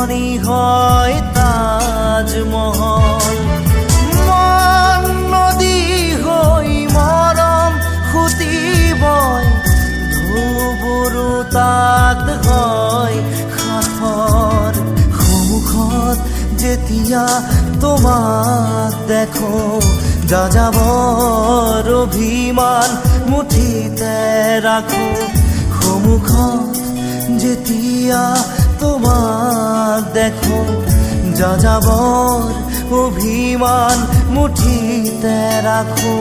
ধনী হয় তাজমহল। মন নদী হৈ মৰম সুতি বয়, ঢৌবোৰো তাত হয় সাঁথৰ। সন্মুখত যেতিয়া তোমাক দেখো, যাযাবৰ অভিমান মুঠিতে ৰাখো। সন্মুখত যেতিয়া তোমাক দেখো, যাযাবৰ অভিমান মুঠিতে ৰাখো।